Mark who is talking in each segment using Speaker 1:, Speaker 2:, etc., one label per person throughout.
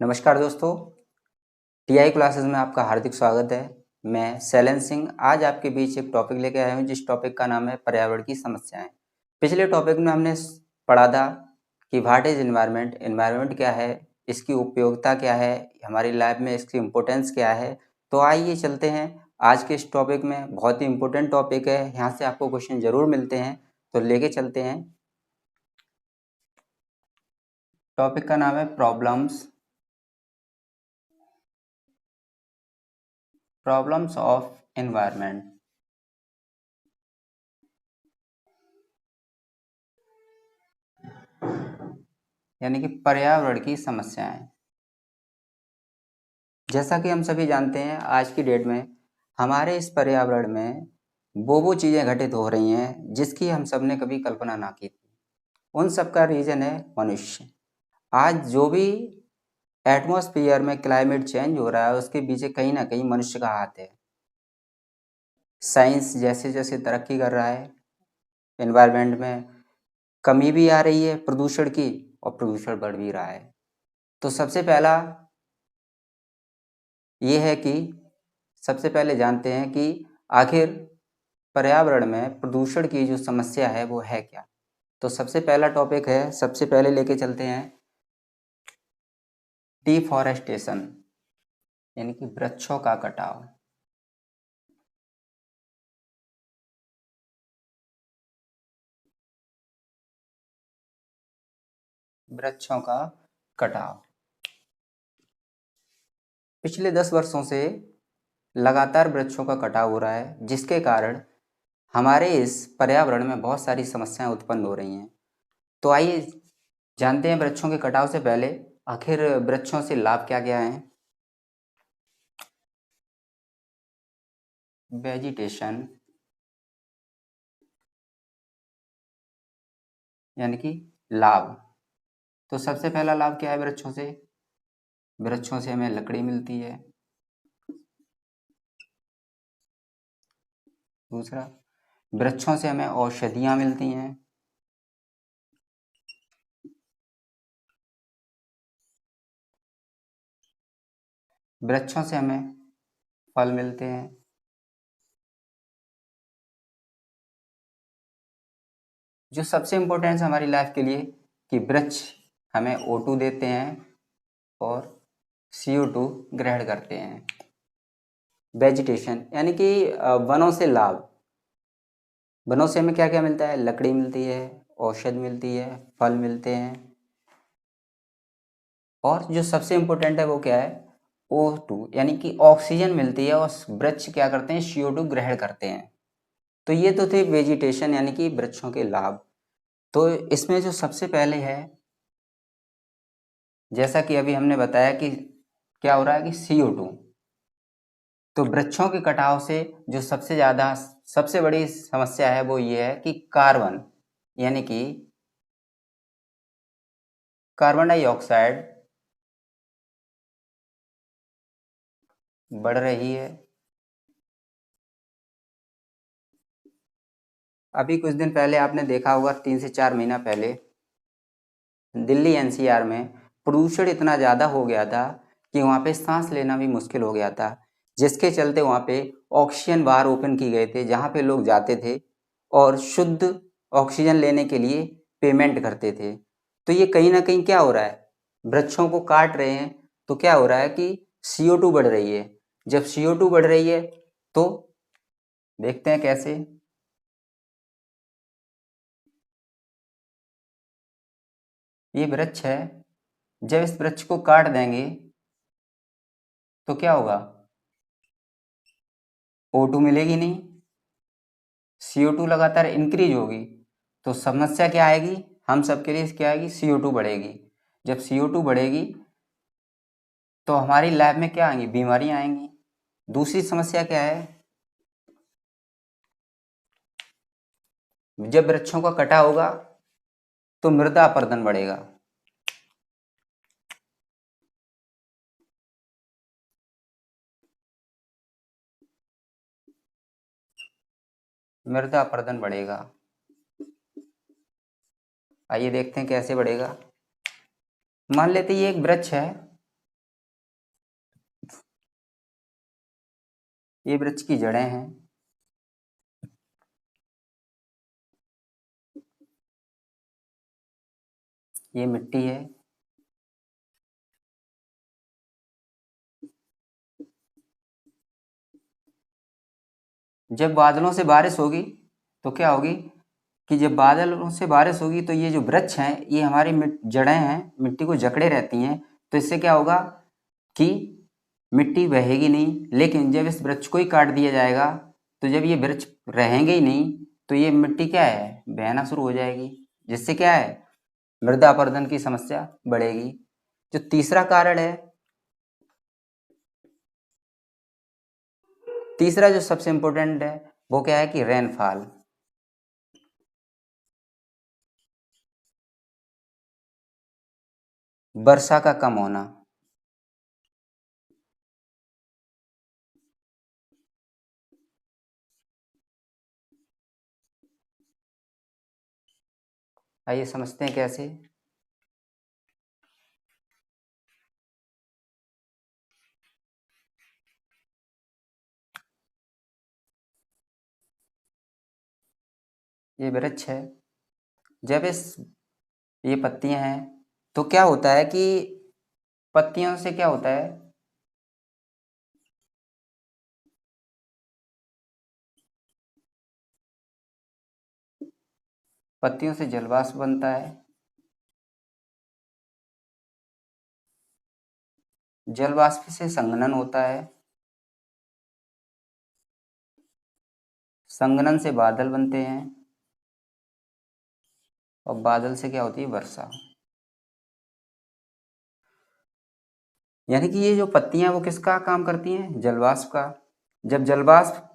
Speaker 1: नमस्कार दोस्तों, TI classes में आपका हार्दिक स्वागत है। मैं शैलेंद्र सिंह आज आपके बीच एक टॉपिक लेके आया हूँ जिस टॉपिक का नाम है पर्यावरण की समस्याएं। पिछले टॉपिक में हमने पढ़ा था कि व्हाट इज एनवायरनमेंट, एनवायरनमेंट क्या है, इसकी उपयोगिता क्या है, हमारी लाइफ में इसकी इम्पोर्टेंस क्या है। तो आइए चलते हैं आज के इस टॉपिक में। बहुत ही इम्पोर्टेंट टॉपिक है, यहाँ से आपको क्वेश्चन जरूर मिलते हैं, तो लेके चलते हैं। टॉपिक का नाम है प्रॉब्लम्स ऑफ एनवायरनमेंट, यानी कि पर्यावरण की समस्याएं। जैसा कि हम सभी जानते हैं, आज की डेट में हमारे इस पर्यावरण में वो चीज़ें घटित हो रही हैं जिसकी हम सब ने कभी कल्पना ना की थी। उन सब का रीज़न है मनुष्य। आज जो भी एटमॉस्फेयर में क्लाइमेट चेंज हो रहा है उसके पीछे कहीं ना कहीं मनुष्य का हाथ है। साइंस जैसे जैसे तरक्की कर रहा है, एनवायरनमेंट में कमी भी आ रही है प्रदूषण की, और प्रदूषण बढ़ भी रहा है। तो सबसे पहले जानते हैं कि आखिर पर्यावरण में प्रदूषण की जो समस्या है वो है क्या। तो सबसे पहला टॉपिक है, सबसे पहले लेके चलते हैं डिफॉरेस्टेशन, यानी कि वृक्षों का कटाव। वृक्षों का कटाव पिछले 10 वर्षों से लगातार वृक्षों का कटाव हो रहा है, जिसके कारण हमारे इस पर्यावरण में बहुत सारी समस्याएं उत्पन्न हो रही हैं। तो आइए जानते हैं वृक्षों के कटाव से पहले आखिर वृक्षों से लाभ क्या क्या है। वेजिटेशन, यानी कि लाभ। तो सबसे पहला लाभ क्या है वृक्षों से? वृक्षों से हमें लकड़ी मिलती है। दूसरा, वृक्षों से हमें औषधियाँ मिलती हैं। वृक्षों से हमें फल मिलते हैं। जो सबसे इम्पोर्टेंट है हमारी लाइफ के लिए कि वृक्ष हमें O2 देते हैं और CO2 ग्रहण करते हैं। वेजिटेशन, यानी कि वनों से लाभ। वनों से हमें क्या क्या मिलता है? लकड़ी मिलती है, औषध मिलती है, फल मिलते हैं, और जो सबसे इम्पोर्टेंट है वो क्या है? O2, यानी कि ऑक्सीजन मिलती है, और वृक्ष क्या करते हैं? CO2 ग्रहण करते हैं। तो ये तो थे वेजिटेशन, यानी कि वृक्षों के लाभ। तो इसमें जो सबसे पहले है, जैसा कि अभी हमने बताया कि क्या हो रहा है कि CO2। तो वृक्षों के कटाव से जो सबसे बड़ी समस्या है वो ये है कि कार्बन, यानी कि कार्बन डाइऑक्साइड बढ़ रही है। अभी कुछ दिन पहले आपने देखा होगा, 3 से 4 महीना पहले दिल्ली NCR में प्रदूषण इतना ज़्यादा हो गया था कि वहाँ पे सांस लेना भी मुश्किल हो गया था, जिसके चलते वहाँ पे ऑक्सीजन बार ओपन की गए थे, जहाँ पे लोग जाते थे और शुद्ध ऑक्सीजन लेने के लिए पेमेंट करते थे। तो ये कहीं ना कहीं क्या हो रहा है? वृक्षों को काट रहे हैं, तो क्या हो रहा है कि CO2 बढ़ रही है। जब CO2 बढ़ रही है तो देखते हैं कैसे। ये वृक्ष है, जब इस वृक्ष को काट देंगे तो क्या होगा? O2 मिलेगी नहीं, CO2 लगातार इंक्रीज होगी। तो समस्या क्या आएगी हम सबके लिए? क्या आएगी? CO2 बढ़ेगी। जब CO2 बढ़ेगी तो हमारी लाइफ में क्या आएंगी? बीमारियां आएंगी। दूसरी समस्या क्या है? जब वृक्षों का कटा होगा तो मृदा अपरदन बढ़ेगा। मृदा अपरदन बढ़ेगा। आइए देखते हैं कैसे बढ़ेगा। मान लेते ये एक वृक्ष है, ये वृक्ष की जड़ें हैं। ये मिट्टी है। जब बादलों से बारिश होगी तो क्या होगी कि जब बादलों से बारिश होगी तो ये जो वृक्ष हैं ये हमारी जड़ें हैं, मिट्टी को जकड़े रहती हैं। तो इससे क्या होगा कि मिट्टी बहेगी नहीं। लेकिन जब इस वृक्ष को ही काट दिया जाएगा तो जब ये वृक्ष रहेंगे ही नहीं तो ये मिट्टी क्या है, बहना शुरू हो जाएगी, जिससे क्या है, मृदा अपरदन की समस्या बढ़ेगी। जो तीसरा कारण है, तीसरा जो सबसे इम्पोर्टेंट है वो क्या है कि रेनफॉल। वर्षा का कम होना। आइए समझते हैं कैसे। ये वृक्ष है, जब इस ये पत्तियां हैं तो क्या होता है कि पत्तियों से क्या होता है, पत्तियों से जलवाष्प बनता है। जलवाष्प से संघनन होता है। संघनन से बादल बनते हैं और बादल से क्या होती है, वर्षा। यानी कि ये जो पत्तियां वो किसका काम करती हैं, जलवाष्प का। जब जलवाष्प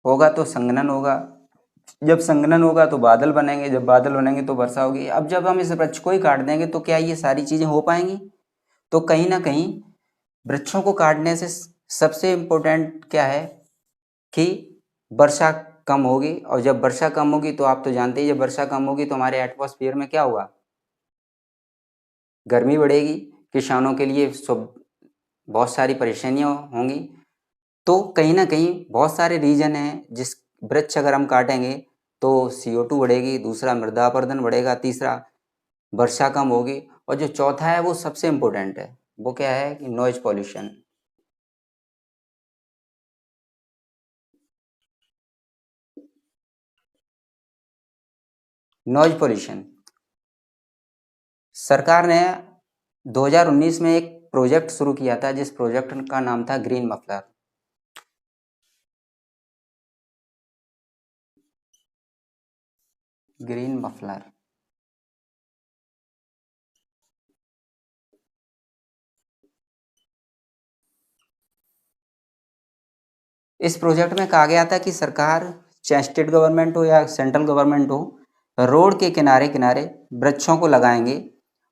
Speaker 1: होगा तो संघनन होगा, जब संघनन होगा तो बादल बनेंगे, जब बादल बनेंगे तो वर्षा होगी। अब जब हम इस वृक्ष को ही काट देंगे तो क्या ये सारी चीजें हो पाएंगी? तो कहीं ना कहीं वृक्षों को काटने से सबसे इम्पोर्टेंट क्या है कि वर्षा कम होगी। और जब वर्षा कम होगी तो आप तो जानते ही, जब वर्षा कम होगी तो हमारे एटमॉस्फेयर में क्या होगा, गर्मी बढ़ेगी। किसानों के लिए बहुत सारी परेशानियां होंगी। तो कहीं ना कहीं बहुत सारे रीजन हैं, जिस वृक्ष अगर हम काटेंगे तो CO2 बढ़ेगी, दूसरा मृदा अपरदन बढ़ेगा, तीसरा वर्षा कम होगी, और जो चौथा है वो सबसे इम्पोर्टेंट है, वो क्या है कि नॉइज पॉल्यूशन। नॉइज पॉल्यूशन, सरकार ने 2019 में एक प्रोजेक्ट शुरू किया था जिस प्रोजेक्ट का नाम था ग्रीन मफलर। Green muffler. इस प्रोजेक्ट में कहा गया था कि सरकार, चाहे स्टेट गवर्नमेंट हो या सेंट्रल गवर्नमेंट हो, रोड के किनारे किनारे वृक्षों को लगाएंगे।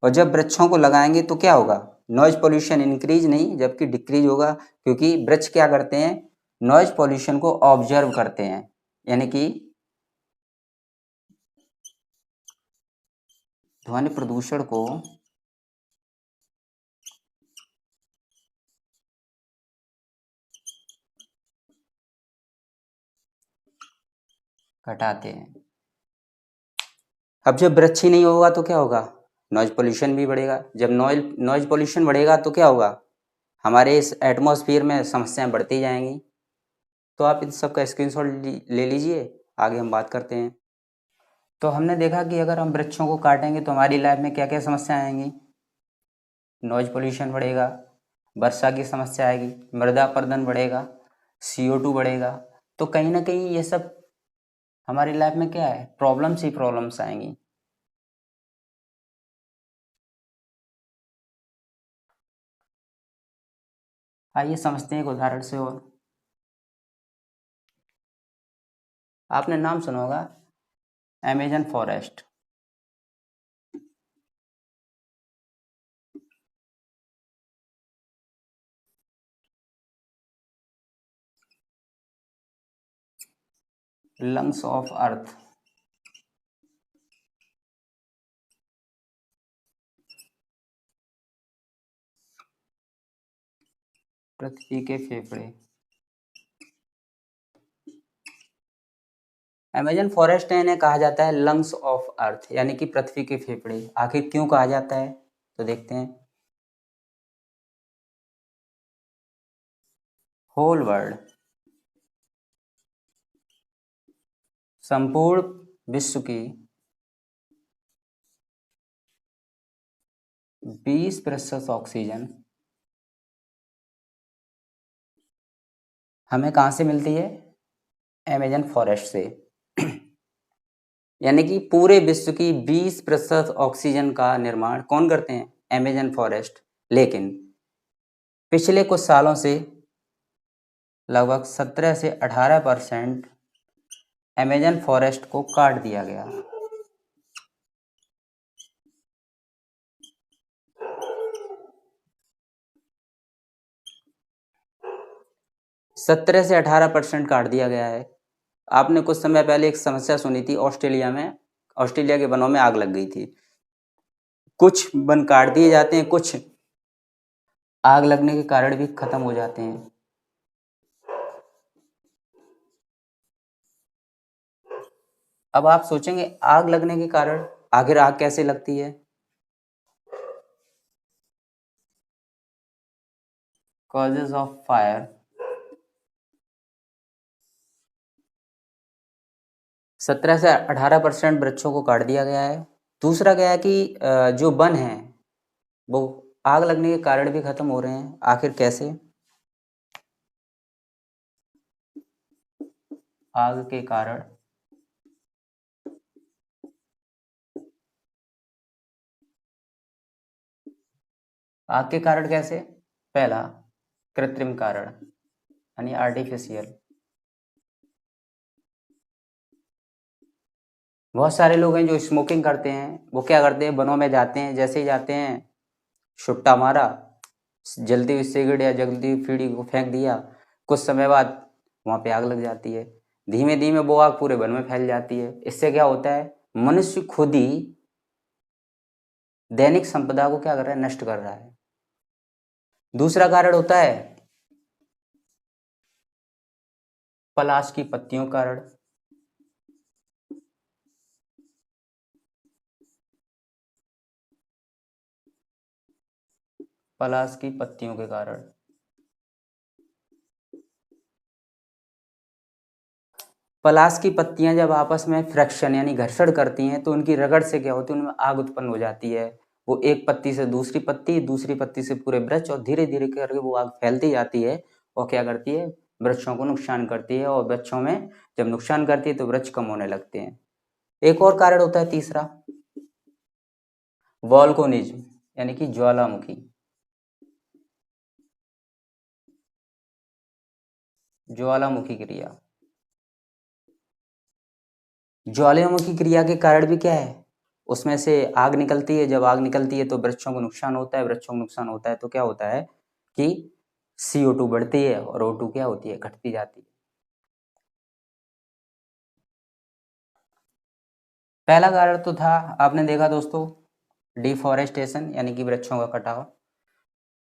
Speaker 1: और जब वृक्षों को लगाएंगे तो क्या होगा, नॉइज पोल्यूशन इंक्रीज नहीं जबकि डिक्रीज होगा, क्योंकि वृक्ष क्या करते हैं, नॉइज पोल्यूशन को ऑब्जर्व करते हैं, यानी कि ध्वनि प्रदूषण को घटाते हैं। अब जब वृक्ष ही नहीं होगा तो क्या होगा, नॉइज पोल्यूशन भी बढ़ेगा। जब नॉइज पोल्यूशन बढ़ेगा तो क्या होगा, हमारे इस एटमॉस्फेयर में समस्याएं बढ़ती जाएंगी। तो आप इन सब का स्क्रीनशॉट ले लीजिए, आगे हम बात करते हैं। तो हमने देखा कि अगर हम वृक्षों को काटेंगे तो हमारी लाइफ में क्या क्या समस्याएं आएंगी, नॉइज पोल्यूशन बढ़ेगा, वर्षा की समस्या आएगी, मृदा अपरदन बढ़ेगा, CO2 बढ़ेगा। तो कहीं ना कहीं ये सब हमारी लाइफ में क्या है, प्रॉब्लम्स ही प्रॉब्लम्स आएंगी। आइए समझते हैं एक उदाहरण से। और आपने नाम सुना होगा Amazon forest. Lungs of Earth. पृथ्वी के फेफड़े। अमेजन फॉरेस्ट है इन्हें कहा जाता है लंग्स ऑफ अर्थ, यानी कि पृथ्वी के फेफड़े। आखिर क्यों कहा जाता है, तो देखते हैं। होल वर्ल्ड, संपूर्ण विश्व की 20% ऑक्सीजन हमें कहाँ से मिलती है, अमेजन फॉरेस्ट से। यानी कि पूरे विश्व की 20% ऑक्सीजन का निर्माण कौन करते हैं, अमेजन फॉरेस्ट। लेकिन पिछले कुछ सालों से लगभग 17 से 18% अमेजन फॉरेस्ट को काट दिया गया। सत्रह से 18% काट दिया गया है। आपने कुछ समय पहले एक समस्या सुनी थी, ऑस्ट्रेलिया में, ऑस्ट्रेलिया के वनों में आग लग गई थी। कुछ वन काट दिए जाते हैं, कुछ आग लगने के कारण भी खत्म हो जाते हैं। अब आप सोचेंगे आग लगने के कारण, आखिर आग कैसे लगती है। कॉजेज ऑफ फायर, 17 से 18% वृक्षों को काट दिया गया है। दूसरा क्या है कि जो वन है वो आग लगने के कारण भी खत्म हो रहे हैं। आखिर कैसे, आग के कारण आग के कारण कैसे, पहला कृत्रिम कारण यानी आर्टिफिशियल। बहुत सारे लोग हैं जो स्मोकिंग करते हैं, वो क्या करते हैं, वनों में जाते हैं, जैसे ही जाते हैं सुट्टा मारा, जलती हुई सिगरेट या जलती हुई बीड़ी को फेंक दिया, कुछ समय बाद वहाँ पे आग लग जाती है। धीमे धीमे वो आग पूरे वन में फैल जाती है। इससे क्या होता है, मनुष्य खुद ही दैनिक संपदा को क्या कर रहा है, नष्ट कर रहा है। दूसरा कारण होता है पलाश की पत्तियों का कारण। पलाश की पत्तियों के कारण, पलाश की पत्तियां जब आपस में फ्रैक्शन यानी घर्षण करती हैं तो उनकी रगड़ से क्या होती है, उनमें आग उत्पन्न हो जाती है। वो एक पत्ती से दूसरी पत्ती, दूसरी पत्ती से पूरे वृक्ष, और धीरे धीरे करके वो आग फैलती जाती है और क्या करती है, वृक्षों को नुकसान करती है। और वृक्षों में जब नुकसान करती है तो वृक्ष कम होने लगते हैं। एक और कारण होता है तीसरा, वोल्केनिज्म यानी कि ज्वालामुखी। ज्वालामुखी क्रिया, ज्वालामुखी क्रिया के कारण भी क्या है, उसमें से आग निकलती है। जब आग निकलती है तो वृक्षों को नुकसान होता है, वृक्षों को नुकसान होता है तो क्या होता है कि CO2 बढ़ती है और O2 क्या होती है, घटती जाती है। पहला कारण तो था, आपने देखा दोस्तों, डिफॉरेस्टेशन यानी कि वृक्षों का कटाव।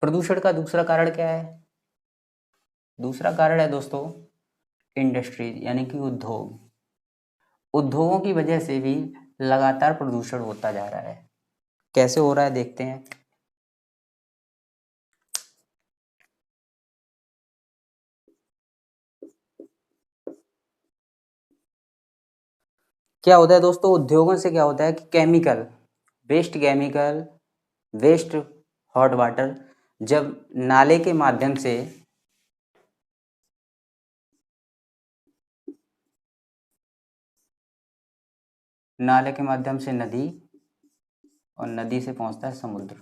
Speaker 1: प्रदूषण का दूसरा कारण क्या है, दूसरा कारण है दोस्तों इंडस्ट्रीज यानी कि उद्योग। उद्योगों की वजह से भी लगातार प्रदूषण होता जा रहा है। कैसे हो रहा है देखते हैं। क्या होता है दोस्तों, उद्योगों से क्या होता है कि केमिकल, वेस्ट हॉट वाटर जब नाले के माध्यम से नदी, और नदी से पहुंचता है समुद्र।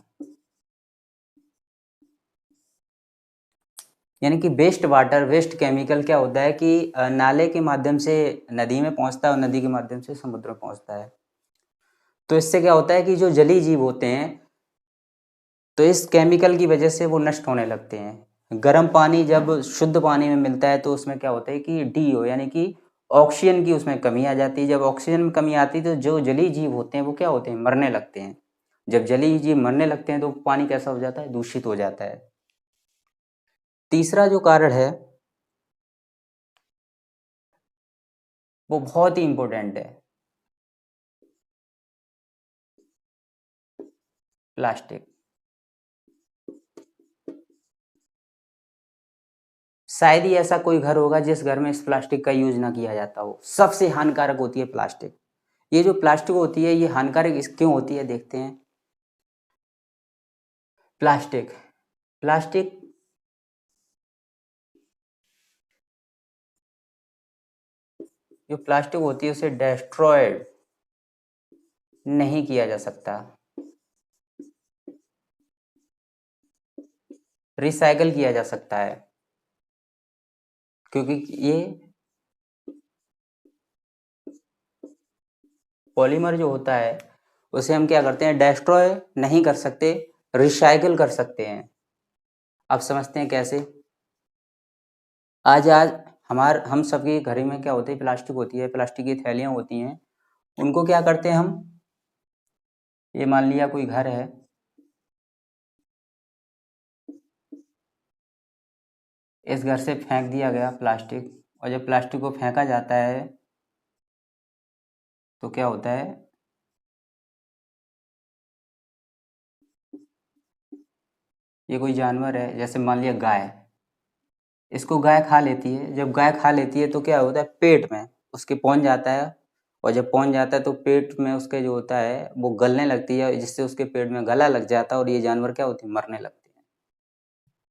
Speaker 1: यानी कि वेस्ट वाटर, वेस्ट केमिकल क्या होता है कि नाले के माध्यम से नदी में पहुंचता है और नदी के माध्यम से समुद्र में पहुंचता है। तो इससे क्या होता है कि जो जलीय जीव होते हैं तो इस केमिकल की वजह से वो नष्ट होने लगते हैं। गर्म पानी जब शुद्ध पानी में मिलता है तो उसमें क्या होता है कि DO यानी कि ऑक्सीजन की उसमें कमी आ जाती है। जब ऑक्सीजन में कमी आती है तो जो जलीय जीव होते हैं वो क्या होते हैं, मरने लगते हैं। जब जलीय जीव मरने लगते हैं तो पानी कैसा हो जाता है, दूषित हो जाता है। तीसरा जो कारण है वो बहुत ही इंपॉर्टेंट है। प्लास्टिक, शायद ही ऐसा कोई घर होगा जिस घर में इस प्लास्टिक का यूज ना किया जाता हो। सबसे हानिकारक होती है प्लास्टिक। ये जो प्लास्टिक होती है ये हानिकारक क्यों होती है, देखते हैं। प्लास्टिक प्लास्टिक जो प्लास्टिक होती है उसे डेस्ट्रॉयड नहीं किया जा सकता, रिसाइकल किया जा सकता है, क्योंकि ये पॉलीमर जो होता है उसे हम क्या करते हैं, डेस्ट्रॉय नहीं कर सकते, रिसाइकल कर सकते हैं। अब समझते हैं कैसे। आज आज हम सबके घर में क्या होती है, प्लास्टिक होती है, प्लास्टिक की थैलियाँ होती हैं। उनको क्या करते हैं हम, ये मान लिया कोई घर है, इस घर से फेंक दिया गया प्लास्टिक, और जब प्लास्टिक को फेंका जाता है तो क्या होता है, ये कोई जानवर है, जैसे मान लिया गाय, इसको गाय खा लेती है। जब गाय खा लेती है तो क्या होता है, पेट में उसके पहुंच जाता है, और जब पहुंच जाता है तो पेट में उसके जो होता है वो गलने लगती है, जिससे उसके पेट में गला लग जाता है और ये जानवर क्या होती है, मरने लगती है।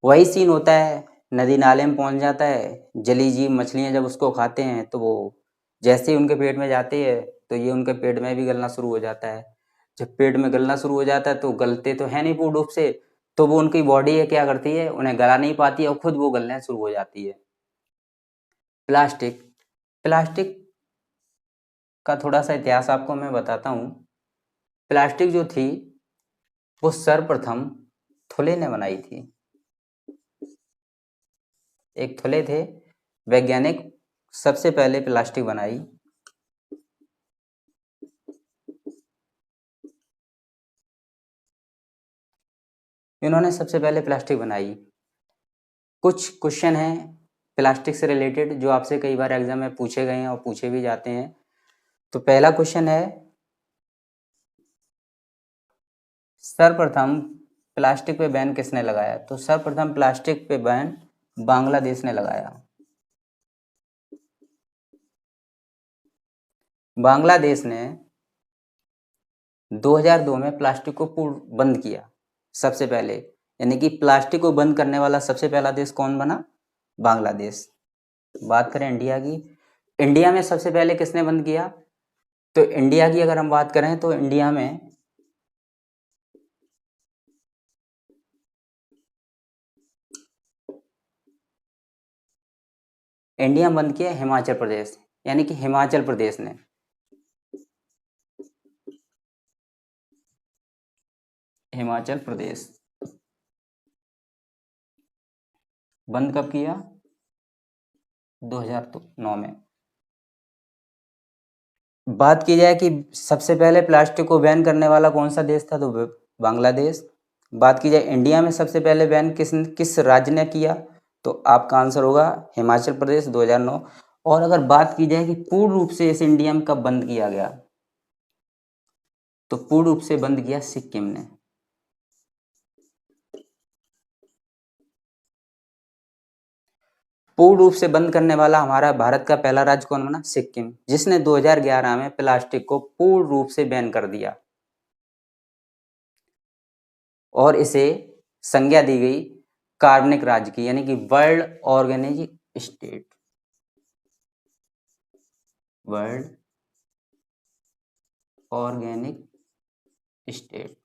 Speaker 1: वही सीन होता है, नदी नाले में पहुंच जाता है, जली जीव मछलियां जब उसको खाते हैं तो वो जैसे ही उनके पेट में जाती है तो ये उनके पेट में भी गलना शुरू हो जाता है। जब पेट में गलना शुरू हो जाता है तो गलते तो है नहीं पूर्ण रूप से, तो वो उनकी बॉडी है क्या करती है, उन्हें गला नहीं पाती है और खुद वो गलने शुरू हो जाती है। प्लास्टिक प्लास्टिक का थोड़ा सा इतिहास आपको मैं बताता हूँ। प्लास्टिक जो थी वो सर्वप्रथम थुले ने बनाई थी। एक थुले थे वैज्ञानिक, सबसे पहले प्लास्टिक बनाई। इन्होंने सबसे पहले प्लास्टिक बनाई। कुछ क्वेश्चन हैं प्लास्टिक से रिलेटेड जो आपसे कई बार एग्जाम में पूछे गए हैं और पूछे भी जाते हैं। तो पहला क्वेश्चन है, सर्वप्रथम प्लास्टिक पे बैन किसने लगाया? तो सर्वप्रथम प्लास्टिक पे बैन बांग्लादेश ने लगाया। बांग्लादेश ने 2002 में प्लास्टिक को पूर्ण बंद किया सबसे पहले, यानी कि प्लास्टिक को बंद करने वाला सबसे पहला देश कौन बना? बांग्लादेश। बात करें इंडिया की, इंडिया में सबसे पहले किसने बंद किया? तो इंडिया की अगर हम बात करें तो इंडिया में बंद किया हिमाचल प्रदेश, यानी कि हिमाचल प्रदेश ने। हिमाचल प्रदेश बंद कब किया? 2009 में। बात की जाए कि सबसे पहले प्लास्टिक को बैन करने वाला कौन सा देश था, तो बांग्लादेश। बात की जाए इंडिया में सबसे पहले बैन किस राज्य ने किया, तो आपका आंसर होगा हिमाचल प्रदेश 2009। और अगर बात की जाए कि पूर्ण रूप से इस इंडिया में कब बंद किया गया, तो पूर्ण रूप से बंद किया सिक्किम ने। पूर्ण रूप से बंद करने वाला हमारा भारत का पहला राज्य कौन बना? सिक्किम, जिसने 2011 में प्लास्टिक को पूर्ण रूप से बैन कर दिया और इसे संज्ञा दी गई कार्बनिक राज्य की, यानी कि world organic state. World organic state.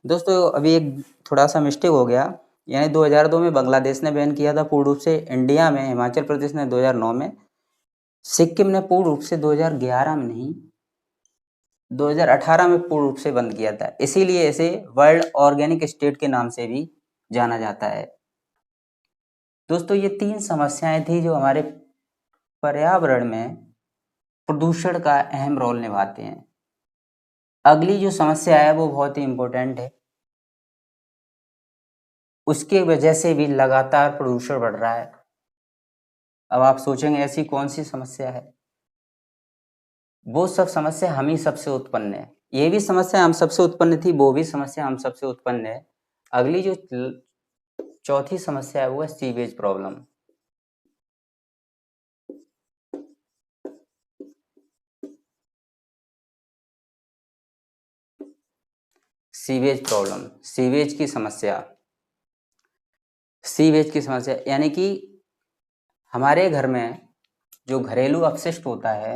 Speaker 1: दोस्तों अभी एक थोड़ा सा मिस्टेक हो गया, यानी 2002 में बांग्लादेश ने बैन किया था पूर्ण रूप से, इंडिया में हिमाचल प्रदेश ने 2009 में, सिक्किम ने पूर्ण रूप से 2011 में नहीं 2018 में पूर्ण रूप से बंद किया था। इसीलिए इसे वर्ल्ड ऑर्गेनिक स्टेट के नाम से भी जाना जाता है। दोस्तों ये 3 समस्याएं थी जो हमारे पर्यावरण में प्रदूषण का अहम रोल निभाते हैं। अगली जो समस्या है वो बहुत ही इंपॉर्टेंट है, उसके वजह से भी लगातार प्रदूषण बढ़ रहा है। अब आप सोचेंगे ऐसी कौन सी समस्या है? वो सब समस्या हम ही सबसे उत्पन्न है। ये भी समस्या हम सबसे उत्पन्न थी, वो भी समस्या हम सबसे उत्पन्न है। अगली जो चौथी समस्या है वो है sewage problem. Sewage problem, sewage की समस्या। सीवेज की समस्या यानी कि हमारे घर में जो घरेलू अपशिष्ट होता है,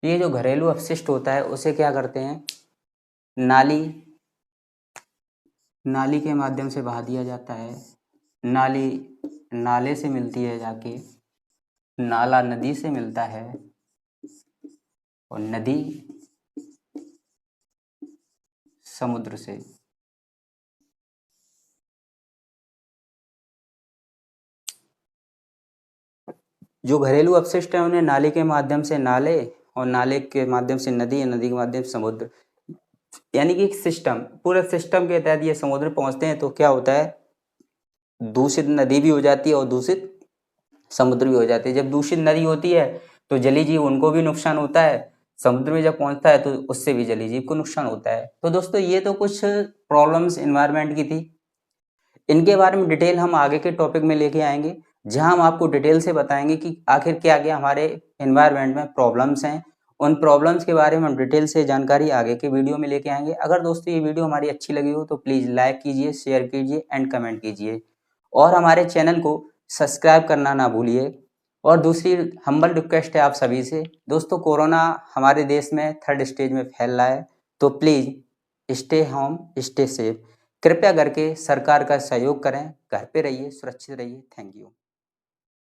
Speaker 1: ये जो घरेलू अपशिष्ट होता है उसे क्या करते हैं, नाली के माध्यम से बहा दिया जाता है। नाली नाले से मिलती है जाके, नाला नदी से मिलता है, और नदी समुद्र से। जो घरेलू अपशिष्ट है उन्हें नाले के माध्यम से नाले, और नाले के माध्यम से नदी, नदी के माध्यम से समुद्र, यानी कि एक सिस्टम, पूरे सिस्टम के तहत ये समुद्र पहुंचते हैं। तो क्या होता है, दूषित नदी भी हो जाती है और दूषित समुद्र भी हो जाती है। जब दूषित नदी होती है तो जलीय जीव उनको भी नुकसान होता है, समुद्र में जब पहुंचता है तो उससे भी जलीय जीव को नुकसान होता है। तो दोस्तों ये तो कुछ प्रॉब्लम्स एनवायरनमेंट की थी। इनके बारे में डिटेल हम आगे के टॉपिक में लेके आएंगे, जहां हम आपको डिटेल से बताएंगे कि आखिर क्या क्या हमारे एनवायरनमेंट में प्रॉब्लम्स हैं। उन प्रॉब्लम्स के बारे में हम डिटेल से जानकारी आगे के वीडियो में लेके आएंगे। अगर दोस्तों ये वीडियो हमारी अच्छी लगी हो तो प्लीज़ लाइक कीजिए, शेयर कीजिए एंड कमेंट कीजिए, और हमारे चैनल को सब्सक्राइब करना ना भूलिए। और दूसरी हम्बल रिक्वेस्ट है आप सभी से, दोस्तों कोरोना हमारे देश में 3rd स्टेज में फैल रहा है, तो please stay home, stay safe. कृपया करके सरकार का सहयोग करें, घर पे रहिए, सुरक्षित रहिए। Thank you.